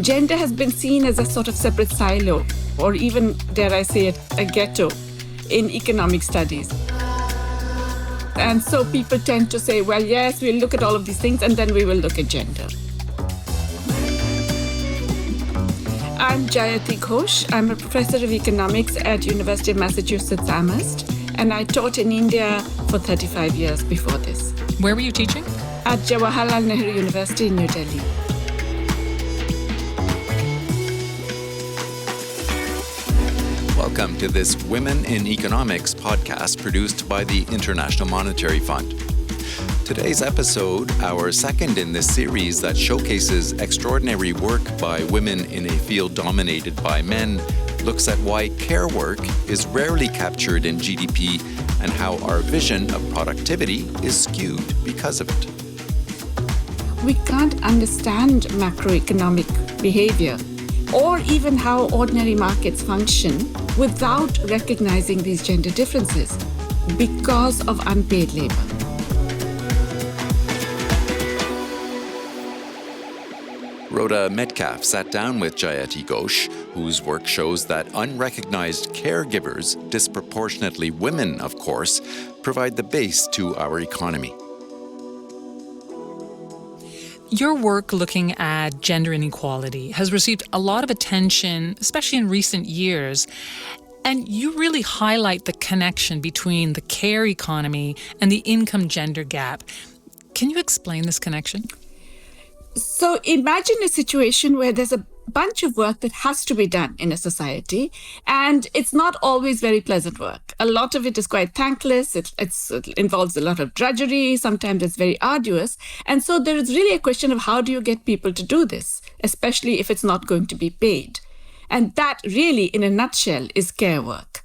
gender has been seen as a sort of separate silo, or even, dare I say it, a ghetto in economic studies. And so people tend to say, well, yes, we'll look at all of these things and then we will look at gender. I'm Jayati Ghosh. I'm a professor of economics at University of Massachusetts Amherst, and I taught in India for 35 years before this. Where were you teaching? At Jawaharlal Nehru University in New Delhi. Welcome to this Women in Economics podcast produced by the International Monetary Fund. Today's episode, our second in this series that showcases extraordinary work by women in a field dominated by men, looks at why care work is rarely captured in GDP and how our vision of productivity is skewed because of it. We can't understand macroeconomic behavior or even how ordinary markets function without recognizing these gender differences because of unpaid labor. Rhoda Metcalf sat down with Jayati Ghosh, whose work shows that unrecognized caregivers, disproportionately women, of course, provide the base to our economy. Your work looking at gender inequality has received a lot of attention, especially in recent years. And you really highlight the connection between the care economy and the income gender gap. Can you explain this connection? So imagine a situation where there's a bunch of work that has to be done in a society, and it's not always very pleasant work. A lot of it is quite thankless. It involves a lot of drudgery. Sometimes it's very arduous. And so there is really a question of how do you get people to do this, especially if it's not going to be paid. And that really, in a nutshell, is care work.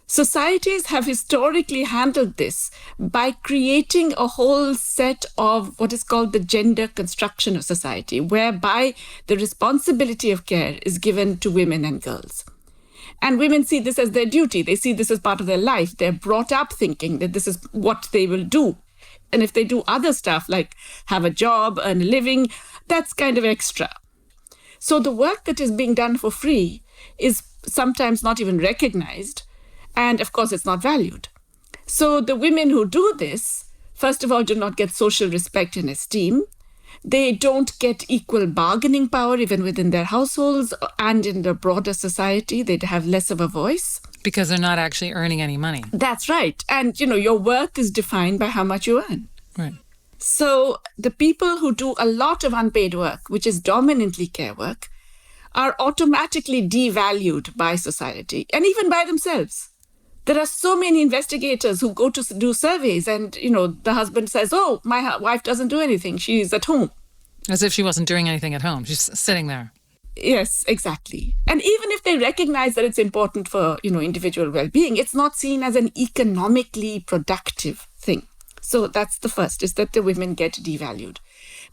Societies have historically handled this by creating a whole set of what is called the gender construction of society, whereby the responsibility of care is given to women and girls. And women see this as their duty. They see this as part of their life. They're brought up thinking that this is what they will do. And if they do other stuff like have a job, earn a living, that's kind of extra. So the work that is being done for free is sometimes not even recognized. And of course, it's not valued. So the women who do this, first of all, do not get social respect and esteem. They don't get equal bargaining power even within their households and in the broader society. They have less of a voice. Because they're not actually earning any money. That's right. And, your worth is defined by how much you earn. Right. So the people who do a lot of unpaid work, which is dominantly care work, are automatically devalued by society and even by themselves. There are so many investigators who go to do surveys and, the husband says, oh, my wife doesn't do anything. She's at home. As if she wasn't doing anything at home. She's sitting there. Yes, exactly. And even if they recognize that it's important for, individual well-being, it's not seen as an economically productive thing. So that's the first, is that the women get devalued.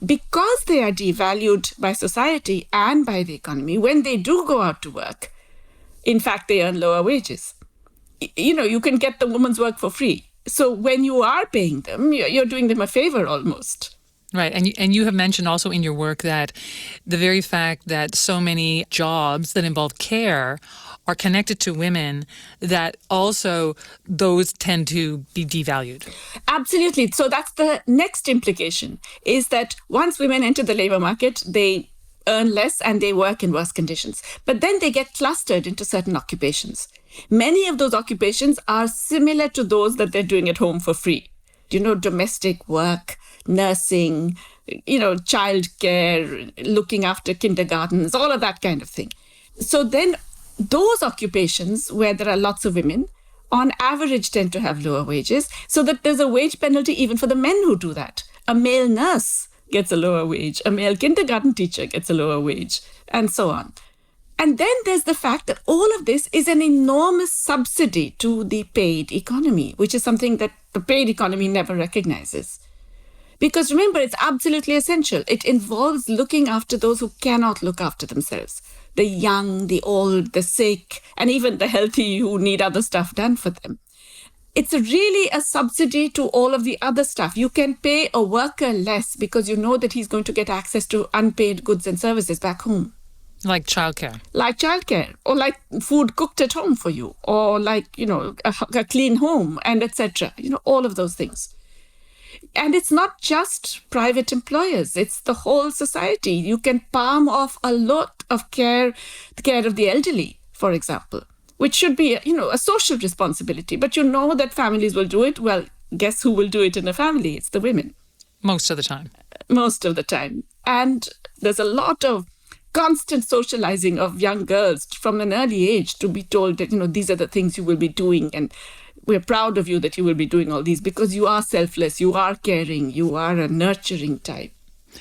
Because they are devalued by society and by the economy, when they do go out to work, in fact, they earn lower wages. You can get the woman's work for free. So when you are paying them, you're doing them a favor almost. Right. And you have mentioned also in your work that the very fact that so many jobs that involve care are connected to women, that also those tend to be devalued. Absolutely. So that's the next implication, is that once women enter the labor market, they earn less and they work in worse conditions. But then they get clustered into certain occupations. Many of those occupations are similar to those that they're doing at home for free. Domestic work, nursing, childcare, looking after kindergartens, all of that kind of thing. So then those occupations where there are lots of women, on average tend to have lower wages, so that there's a wage penalty even for the men who do that. A male nurse gets a lower wage, a male kindergarten teacher gets a lower wage, and so on. And then there's the fact that all of this is an enormous subsidy to the paid economy, which is something that the paid economy never recognizes. Because remember, it's absolutely essential. It involves looking after those who cannot look after themselves. The young, the old, the sick, and even the healthy who need other stuff done for them. It's really a subsidy to all of the other stuff. You can pay a worker less because you know that he's going to get access to unpaid goods and services back home. Like childcare. Like childcare, or like food cooked at home for you, or like, a clean home, and etc. All of those things. And it's not just private employers, it's the whole society. You can palm off a lot of care, the care of the elderly, for example, which should be, a social responsibility. But that families will do it. Well, guess who will do it in a family? It's the women. Most of the time. Most of the time. And there's a lot of constant socializing of young girls from an early age to be told that, these are the things you will be doing, and we're proud of you that you will be doing all these because you are selfless, you are caring, you are a nurturing type.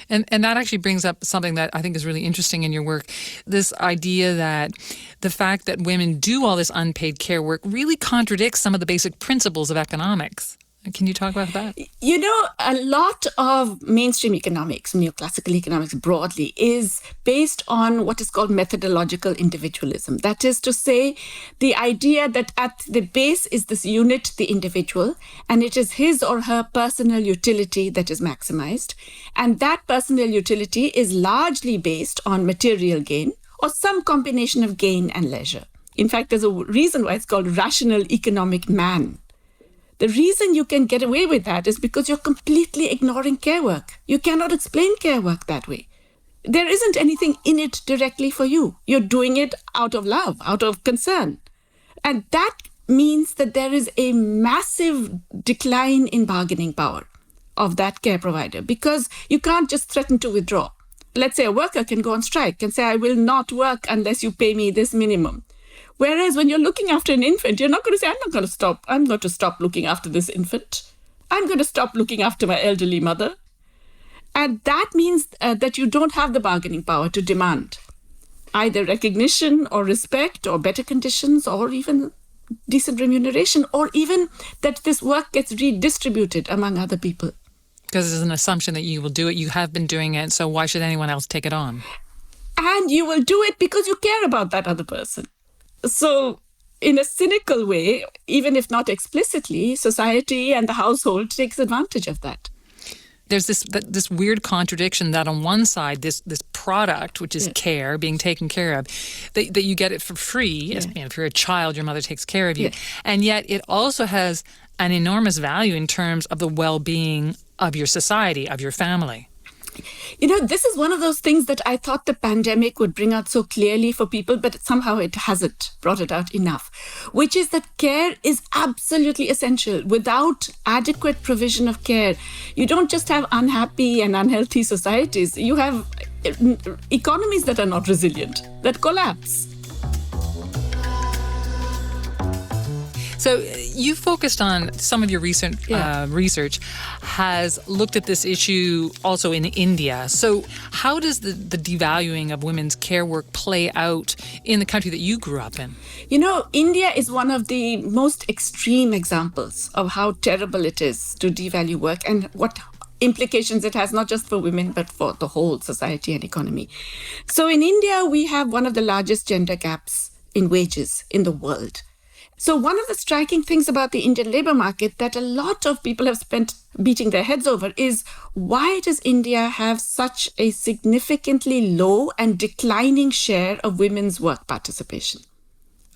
And that actually brings up something that I think is really interesting in your work, this idea that the fact that women do all this unpaid care work really contradicts some of the basic principles of economics. Can you talk about that? A lot of mainstream economics, neoclassical economics broadly, is based on what is called methodological individualism. That is to say, the idea that at the base is this unit, the individual, and it is his or her personal utility that is maximized. And that personal utility is largely based on material gain or some combination of gain and leisure. In fact, there's a reason why it's called rational economic man. The reason you can get away with that is because you're completely ignoring care work. You cannot explain care work that way. There isn't anything in it directly for you. You're doing it out of love, out of concern. And that means that there is a massive decline in bargaining power of that care provider because you can't just threaten to withdraw. Let's say a worker can go on strike and say, I will not work unless you pay me this minimum. Whereas when you're looking after an infant, you're not going to say, I'm not going to stop. I'm going to stop looking after this infant. I'm going to stop looking after my elderly mother. And that means that you don't have the bargaining power to demand either recognition or respect or better conditions or even decent remuneration or even that this work gets redistributed among other people. Because there's an assumption that you will do it. You have been doing it, so why should anyone else take it on? And you will do it because you care about that other person. So in a cynical way, even if not explicitly, society and the household takes advantage of that. There's this weird contradiction that on one side, this product, which is care, being taken care of, that you get it for free. Yeah. If you're a child, your mother takes care of you. Yeah. And yet it also has an enormous value in terms of the well-being of your society, of your family. This is one of those things that I thought the pandemic would bring out so clearly for people, but somehow it hasn't brought it out enough, which is that care is absolutely essential. Without adequate provision of care, you don't just have unhappy and unhealthy societies, you have economies that are not resilient, that collapse. So you focused on some of your recent research has looked at this issue also in India. So how does the devaluing of women's care work play out in the country that you grew up in? India is one of the most extreme examples of how terrible it is to devalue work and what implications it has not just for women but for the whole society and economy. So in India, we have one of the largest gender gaps in wages in the world. So one of the striking things about the Indian labor market that a lot of people have spent beating their heads over is why does India have such a significantly low and declining share of women's work participation?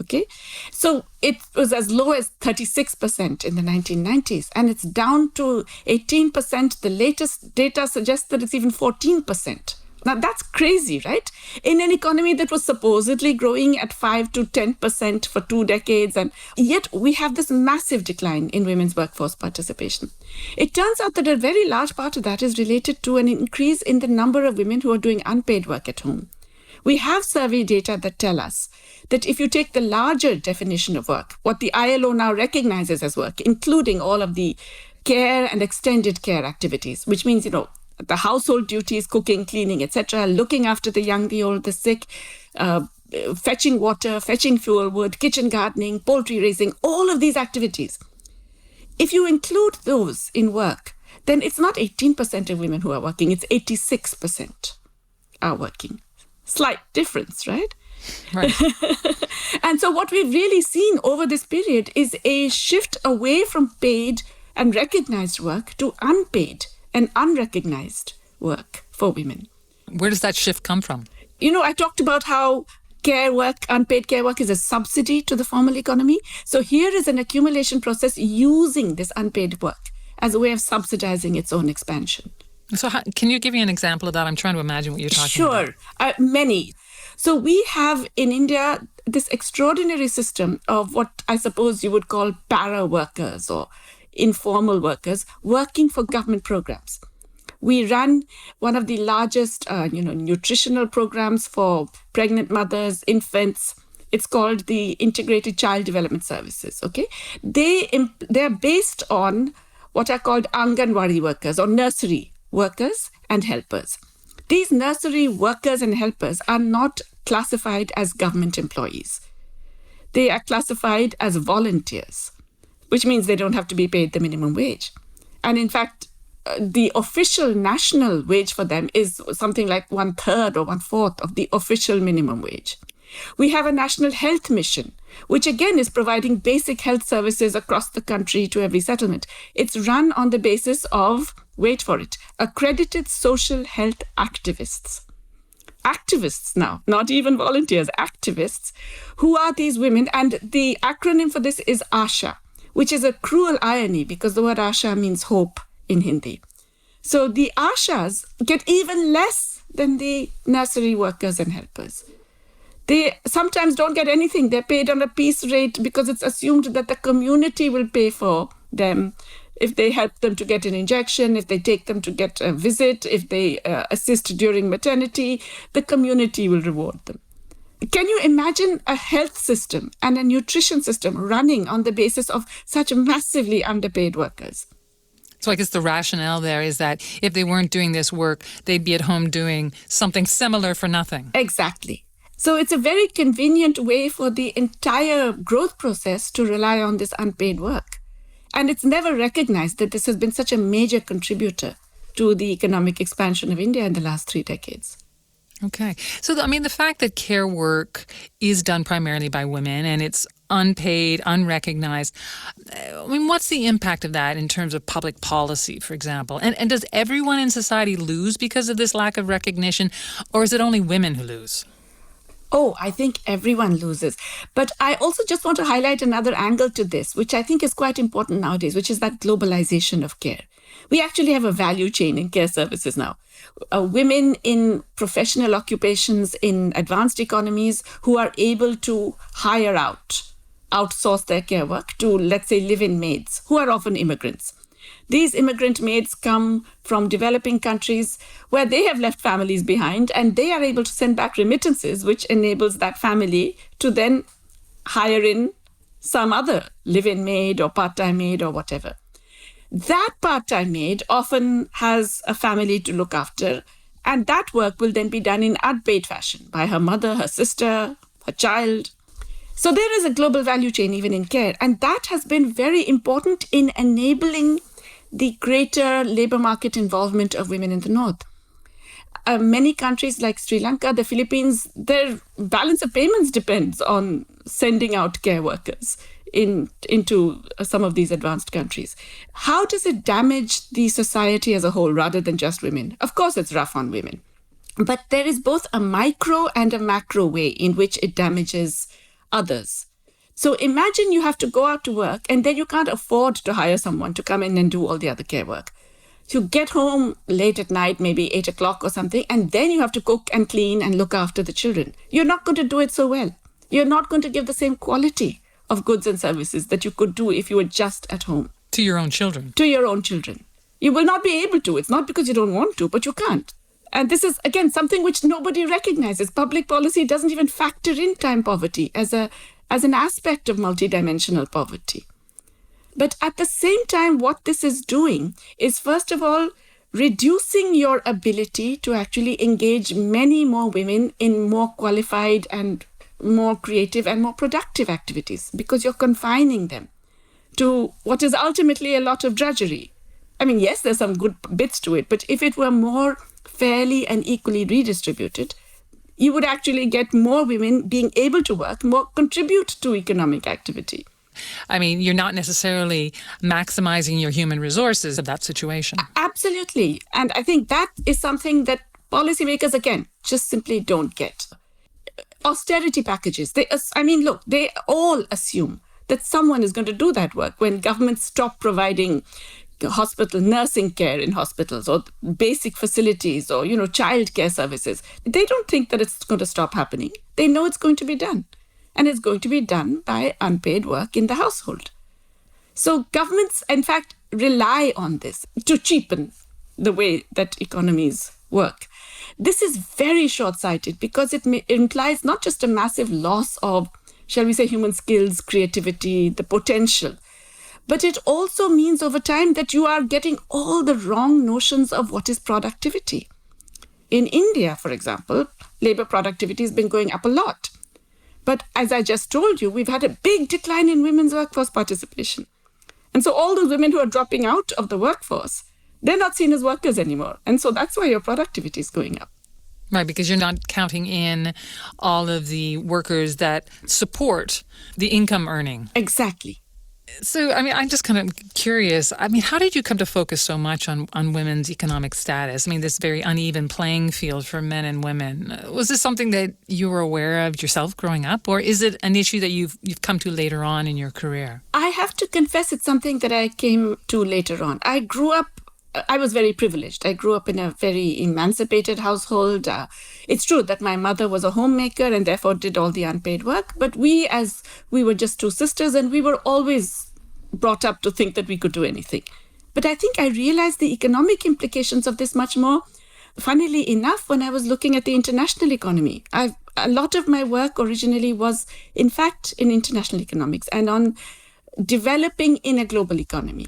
Okay, so it was as low as 36% in the 1990s, and it's down to 18%. The latest data suggests that it's even 14%. Now, that's crazy, right? In an economy that was supposedly growing at 5 to 10% for 2 decades, and yet we have this massive decline in women's workforce participation. It turns out that a very large part of that is related to an increase in the number of women who are doing unpaid work at home. We have survey data that tell us that if you take the larger definition of work, what the ILO now recognizes as work, including all of the care and extended care activities, which means, the household duties, cooking, cleaning, etc., looking after the young, the old, the sick, fetching water, fetching fuel wood, kitchen gardening, poultry raising, all of these activities. If you include those in work, then it's not 18% of women who are working, it's 86% are working. Slight difference, right? Right. And so what we've really seen over this period is a shift away from paid and recognized work to unpaid and unrecognized work for women. Where does that shift come from? I talked about how care work, unpaid care work is a subsidy to the formal economy. So here is an accumulation process using this unpaid work as a way of subsidizing its own expansion. So can you give me an example of that? I'm trying to imagine what you're talking about. Sure, many. So we have in India this extraordinary system of what I suppose you would call para workers or informal workers working for government programs. We run one of the largest, nutritional programs for pregnant mothers, infants. It's called the Integrated Child Development Services. Okay, they're based on what are called Anganwadi workers or nursery workers and helpers. These nursery workers and helpers are not classified as government employees. They are classified as volunteers, which means they don't have to be paid the minimum wage. And in fact, the official national wage for them is something like 1/3 or 1/4 of the official minimum wage. We have a national health mission, which again is providing basic health services across the country to every settlement. It's run on the basis of, wait for it, accredited social health activists. Activists now, not even volunteers, activists. Who are these women? And the acronym for this is ASHA, which is a cruel irony because the word ASHA means hope in Hindi. So the ASHAs get even less than the nursery workers and helpers. They sometimes don't get anything. They're paid on a piece rate because it's assumed that the community will pay for them if they help them to get an injection, if they take them to get a visit, if they assist during maternity, the community will reward them. Can you imagine a health system and a nutrition system running on the basis of such massively underpaid workers? So I guess the rationale there is that if they weren't doing this work, they'd be at home doing something similar for nothing. Exactly. So it's a very convenient way for the entire growth process to rely on this unpaid work. And it's never recognized that this has been such a major contributor to the economic expansion of India in the last 3 decades. Okay. So, the fact that care work is done primarily by women and it's unpaid, unrecognized, what's the impact of that in terms of public policy, for example? And does everyone in society lose because of this lack of recognition, or is it only women who lose? Oh, I think everyone loses. But I also just want to highlight another angle to this, which I think is quite important nowadays, which is that globalization of care. We actually have a value chain in care services now. Women in professional occupations in advanced economies who are able to outsource their care work to, let's say, live-in maids, who are often immigrants. These immigrant maids come from developing countries where they have left families behind, and they are able to send back remittances, which enables that family to then hire in some other live-in maid or part-time maid or whatever. That part-time maid often has a family to look after, and that work will then be done in unpaid fashion by her mother, her sister, her child. So there is a global value chain even in care, and that has been very important in enabling the greater labor market involvement of women in the north. Many countries like Sri Lanka, the Philippines, their balance of payments depends on sending out care workers into some of these advanced countries. How does it damage the society as a whole rather than just women? Of course, it's rough on women. But there is both a micro and a macro way in which it damages others. So imagine you have to go out to work and then you can't afford to hire someone to come in and do all the other care work. You get home late at night, maybe 8 o'clock or something, and then you have to cook and clean and look after the children. You're not going to do it so well. You're not going to give the same quality of goods and services that you could do if you were just at home. To your own children. To your own children. You will not be able to. It's not because you don't want to, but you can't. And this is, again, something which nobody recognizes. Public policy doesn't even factor in time poverty as an aspect of multidimensional poverty. But at the same time, what this is doing is, first of all, reducing your ability to actually engage many more women in more qualified and more creative and more productive activities, because you're confining them to what is ultimately a lot of drudgery. I mean, yes, there's some good bits to it, but if it were more fairly and equally redistributed, you would actually get more women being able to work, more contribute to economic activity. I mean, you're not necessarily maximizing your human resources of that situation. Absolutely. And I think that is something that policymakers, again, just simply don't get. Austerity packages, they all assume that someone is going to do that work. When governments stop providing hospital nursing care in hospitals or basic facilities or, child care services, they don't think that it's going to stop happening. They know it's going to be done. And it's going to be done by unpaid work in the household. So governments, in fact, rely on this to cheapen the way that economies work. This is very short-sighted because it implies not just a massive loss of, shall we say, human skills, creativity, the potential, but it also means over time that you are getting all the wrong notions of what is productivity. In India, for example, labor productivity has been going up a lot. But as I just told you, we've had a big decline in women's workforce participation. And so all those women who are dropping out of the workforce, they're not seen as workers anymore. And so that's why your productivity is going up. Right, because you're not counting in all of the workers that support the income earning. Exactly. So, I'm just kind of curious. How did you come to focus so much on women's economic status? This very uneven playing field for men and women. Was this something that you were aware of yourself growing up, or is it an issue that you've come to later on in your career? I have to confess it's something that I came to later on. I was very privileged. I grew up in a very emancipated household. It's true that my mother was a homemaker and therefore did all the unpaid work. But we were just two sisters and we were always brought up to think that we could do anything. But I think I realized the economic implications of this much more, funnily enough, when I was looking at the international economy. A lot of my work originally was, in fact, in international economics and on developing in a global economy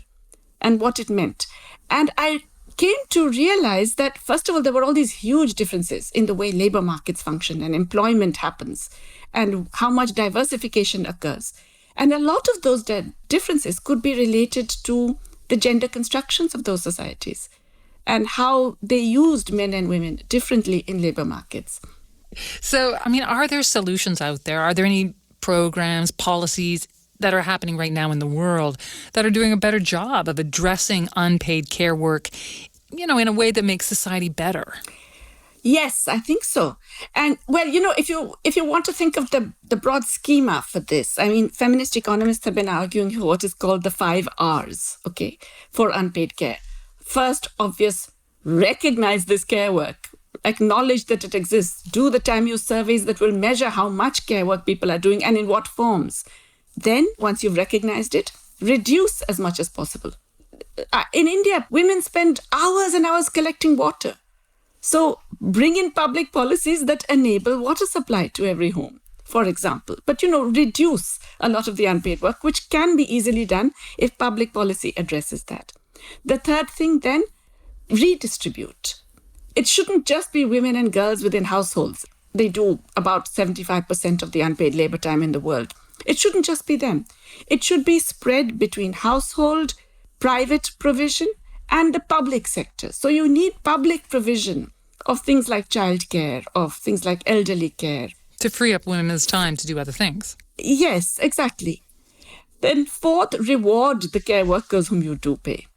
and what it meant. And I came to realize that, first of all, there were all these huge differences in the way labor markets function and employment happens and how much diversification occurs. And a lot of those differences could be related to the gender constructions of those societies and how they used men and women differently in labor markets. So, are there solutions out there? Are there any programs, policies that are happening right now in the world that are doing a better job of addressing unpaid care work, in a way that makes society better? Yes, I think so. And well, if you want to think of the broad schema for this, feminist economists have been arguing for what is called the 5 R's, for unpaid care. First, obvious, recognize this care work. Acknowledge that it exists. Do the time use surveys that will measure how much care work people are doing and in what forms. Then, once you've recognized it, reduce as much as possible. In India, women spend hours and hours collecting water. So bring in public policies that enable water supply to every home, for example. But, reduce a lot of the unpaid work, which can be easily done if public policy addresses that. The third thing then, redistribute. It shouldn't just be women and girls within households. They do about 75% of the unpaid labor time in the world. It shouldn't just be them. It should be spread between household, private provision, and the public sector. So you need public provision of things like childcare, of things like elderly care. To free up women's time to do other things. Yes, exactly. Then fourth, reward the care workers whom you do pay.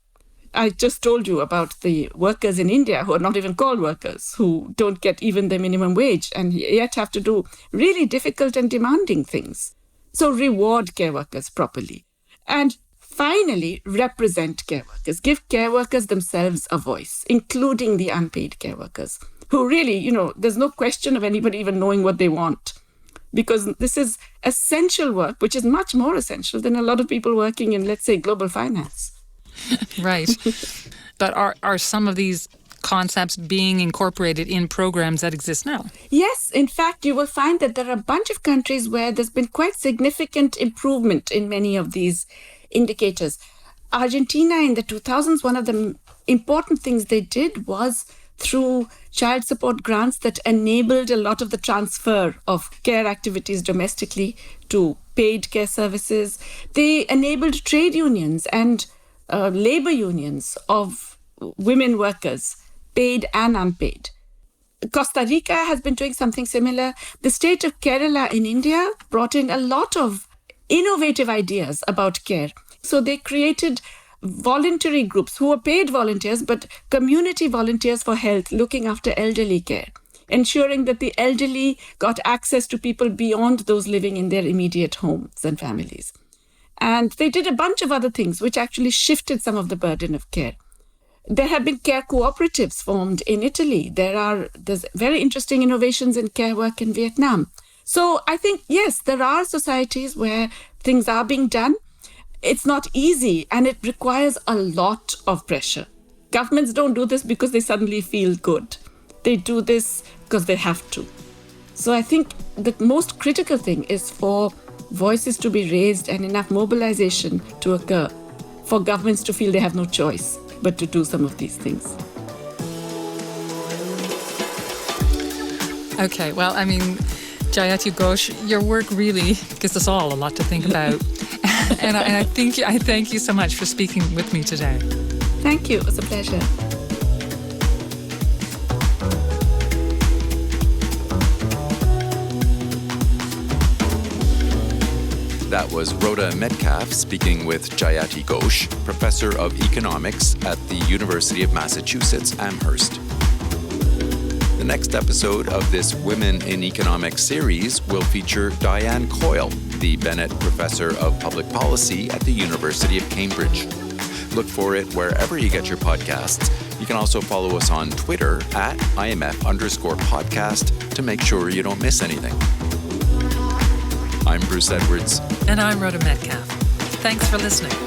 I just told you about the workers in India who are not even called workers, who don't get even the minimum wage and yet have to do really difficult and demanding things. So reward care workers properly. And finally, represent care workers. Give care workers themselves a voice, including the unpaid care workers, who really, there's no question of anybody even knowing what they want. Because this is essential work, which is much more essential than a lot of people working in, let's say, global finance. Right. But are some of these concepts being incorporated in programs that exist now? Yes. In fact, you will find that there are a bunch of countries where there's been quite significant improvement in many of these indicators. Argentina in the 2000s, one of the important things they did was through child support grants that enabled a lot of the transfer of care activities domestically to paid care services. They enabled trade unions and labor unions of women workers, paid and unpaid. Costa Rica has been doing something similar. The state of Kerala in India brought in a lot of innovative ideas about care. So they created voluntary groups who were paid volunteers, but community volunteers for health, looking after elderly care, ensuring that the elderly got access to people beyond those living in their immediate homes and families. And they did a bunch of other things which actually shifted some of the burden of care. There have been care cooperatives formed in Italy. There's very interesting innovations in care work in Vietnam. So I think, yes, there are societies where things are being done. It's not easy, and it requires a lot of pressure. Governments don't do this because they suddenly feel good. They do this because they have to. So I think the most critical thing is for voices to be raised and enough mobilization to occur for governments to feel they have no choice but to do some of these things. Okay, well, I mean, Jayati, Ghosh, your work really gives us all a lot to think about. and I thank you so much for speaking with me today. Thank you. It was a pleasure. That was Rhoda Metcalf speaking with Jayati Ghosh, Professor of Economics at the University of Massachusetts, Amherst. The next episode of this Women in Economics series will feature Diane Coyle, the Bennett Professor of Public Policy at the University of Cambridge. Look for it wherever you get your podcasts. You can also follow us on Twitter at IMF_podcast to make sure you don't miss anything. I'm Bruce Edwards. And I'm Rhoda Metcalf. Thanks for listening.